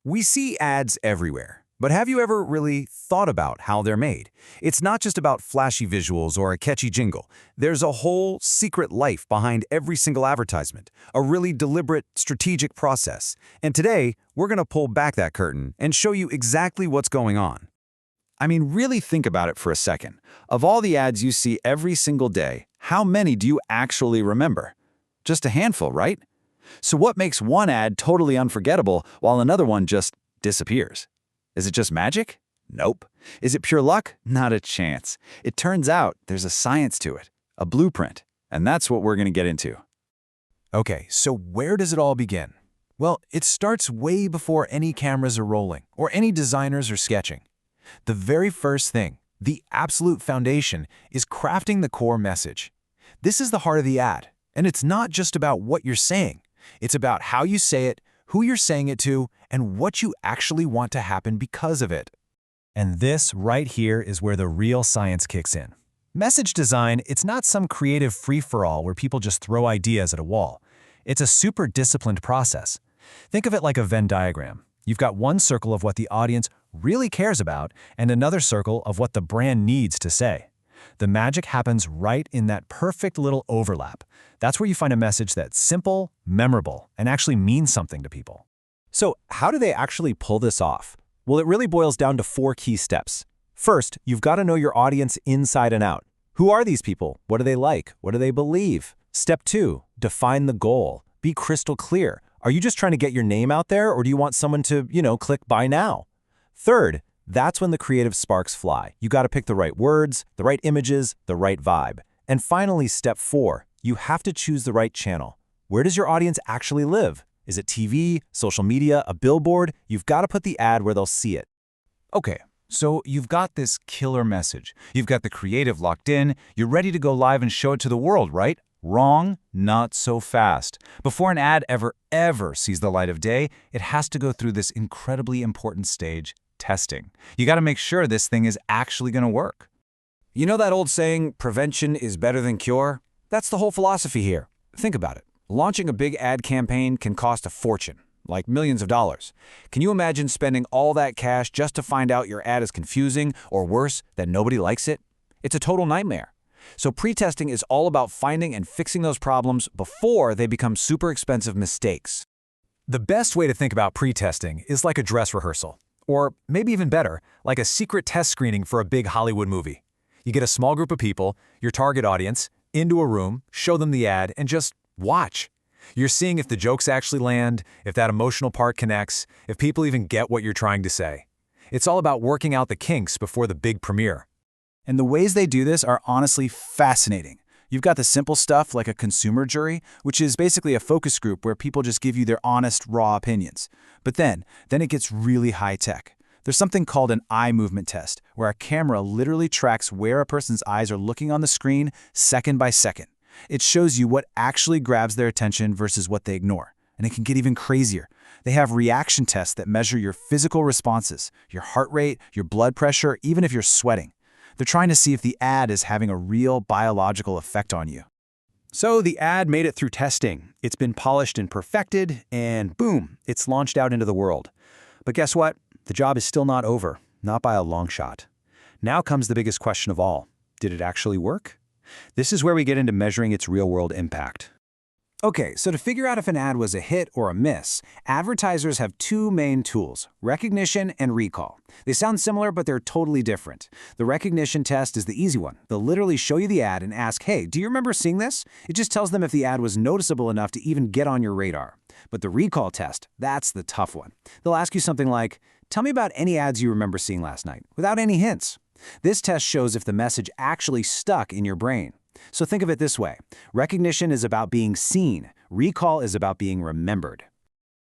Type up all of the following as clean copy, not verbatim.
We see ads everywhere, but have you ever really thought about how they're made? It's not just about flashy visuals or a catchy jingle. There's a whole secret life behind every single advertisement, a really deliberate, strategic process. And today, we're going to pull back that curtain and show you exactly what's going on. I mean, really think about it for a second. Of all the ads you see every single day, how many do you actually remember? Just a handful, right? So what makes one ad totally unforgettable while another one just disappears? Is it just magic? Nope. Is it pure luck? Not a chance. It turns out there's a science to it, a blueprint, and that's what we're going to get into. Okay, so where does it all begin? Well, it starts way before any cameras are rolling or any designers are sketching. The very first thing, the absolute foundation, is crafting the core message. This is the heart of the ad, and it's not just about what you're saying. It's about how you say it, who you're saying it to, and what you actually want to happen because of it. And this right here is where the real science kicks in. Message design, it's not some creative free-for-all where people just throw ideas at a wall. It's a super disciplined process. Think of it like a Venn diagram. You've got one circle of what the audience really cares about and another circle of what the brand needs to say. The magic happens right in that perfect little overlap. That's where you find a message that's simple, memorable, and actually means something to people. So how do they actually pull this off? Well, it really boils down to 4 key steps. First, you've got to know your audience inside and out. Who are these people? What do they like? What do they believe? Step 2, define the goal. Be crystal clear. Are you just trying to get your name out there, or do you want someone to, click buy now? Third, that's when the creative sparks fly. You got to pick the right words, the right images, the right vibe. And finally, step 4, you have to choose the right channel. Where does your audience actually live? Is it TV, social media, a billboard? You've got to put the ad where they'll see it. Okay, so you've got this killer message. You've got the creative locked in. You're ready to go live and show it to the world, right? Wrong, not so fast. Before an ad ever sees the light of day, it has to go through this incredibly important stage, testing. You got to make sure this thing is actually going to work. You know that old saying, prevention is better than cure? That's the whole philosophy here. Think about it. Launching a big ad campaign can cost a fortune, like millions of dollars. Can you imagine spending all that cash just to find out your ad is confusing, or worse, that nobody likes it? It's a total nightmare. So pre-testing is all about finding and fixing those problems before they become super expensive mistakes. The best way to think about pre-testing is like a dress rehearsal. Or maybe even better, like a secret test screening for a big Hollywood movie. You get a small group of people, your target audience, into a room, show them the ad, and just watch. You're seeing if the jokes actually land, if that emotional part connects, if people even get what you're trying to say. It's all about working out the kinks before the big premiere. And the ways they do this are honestly fascinating. You've got the simple stuff like a consumer jury, which is basically a focus group where people just give you their honest, raw opinions. But then it gets really high-tech. There's something called an eye movement test, where a camera literally tracks where a person's eyes are looking on the screen second by second. It shows you what actually grabs their attention versus what they ignore. And it can get even crazier. They have reaction tests that measure your physical responses, your heart rate, your blood pressure, even if you're sweating. They're trying to see if the ad is having a real biological effect on you. So the ad made it through testing. It's been polished and perfected, and boom, it's launched out into the world. But guess what? The job is still not over, not by a long shot. Now comes the biggest question of all. Did it actually work? This is where we get into measuring its real-world impact. Okay, so to figure out if an ad was a hit or a miss, advertisers have 2 main tools, recognition and recall. They sound similar, but they're totally different. The recognition test is the easy one. They'll literally show you the ad and ask, hey, do you remember seeing this? It just tells them if the ad was noticeable enough to even get on your radar. But the recall test, that's the tough one. They'll ask you something like, tell me about any ads you remember seeing last night, without any hints. This test shows if the message actually stuck in your brain. So think of it this way. Recognition is about being seen. Recall is about being remembered.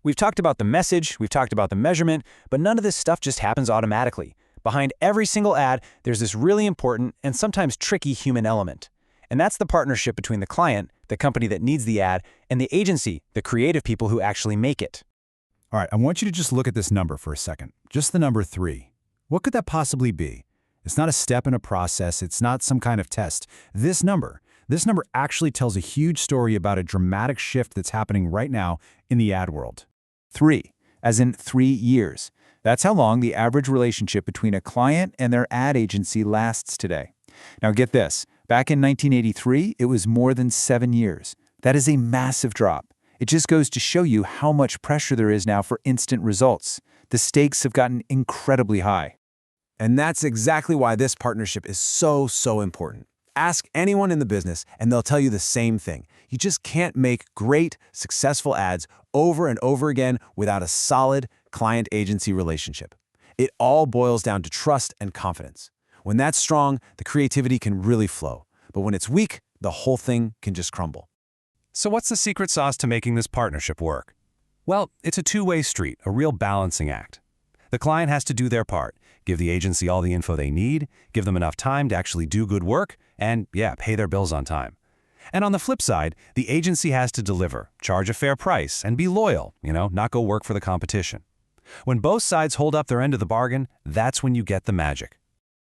We've talked about the message, we've talked about the measurement, but none of this stuff just happens automatically. Behind every single ad, there's this really important and sometimes tricky human element. And that's the partnership between the client, the company that needs the ad, and the agency, the creative people who actually make it. All right, I want you to just look at this number for a second. Just the number 3. What could that possibly be? It's not a step in a process. It's not some kind of test. This number actually tells a huge story about a dramatic shift that's happening right now in the ad world. 3. as in 3 years. That's how long the average relationship between a client and their ad agency lasts today. Now get this, back in 1983, it was more than 7 years. That is a massive drop. It just goes to show you how much pressure there is now for instant results. The stakes have gotten incredibly high. And that's exactly why this partnership is so important. Ask anyone in the business and they'll tell you the same thing. You just can't make great, successful ads over and over again without a solid client-agency relationship. It all boils down to trust and confidence. When that's strong, the creativity can really flow. But when it's weak, the whole thing can just crumble. So what's the secret sauce to making this partnership work? Well, it's a two-way street, a real balancing act. The client has to do their part, give the agency all the info they need, give them enough time to actually do good work, and pay their bills on time. And on the flip side, the agency has to deliver, charge a fair price, and be loyal, not go work for the competition. When both sides hold up their end of the bargain, that's when you get the magic.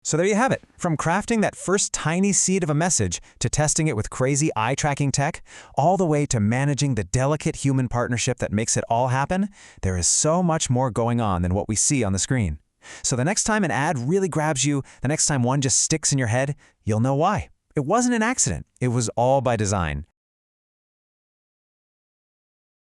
So there you have it. From crafting that first tiny seed of a message to testing it with crazy eye-tracking tech, all the way to managing the delicate human partnership that makes it all happen, there is so much more going on than what we see on the screen. So the next time an ad really grabs you, the next time one just sticks in your head, you'll know why. It wasn't an accident. It was all by design.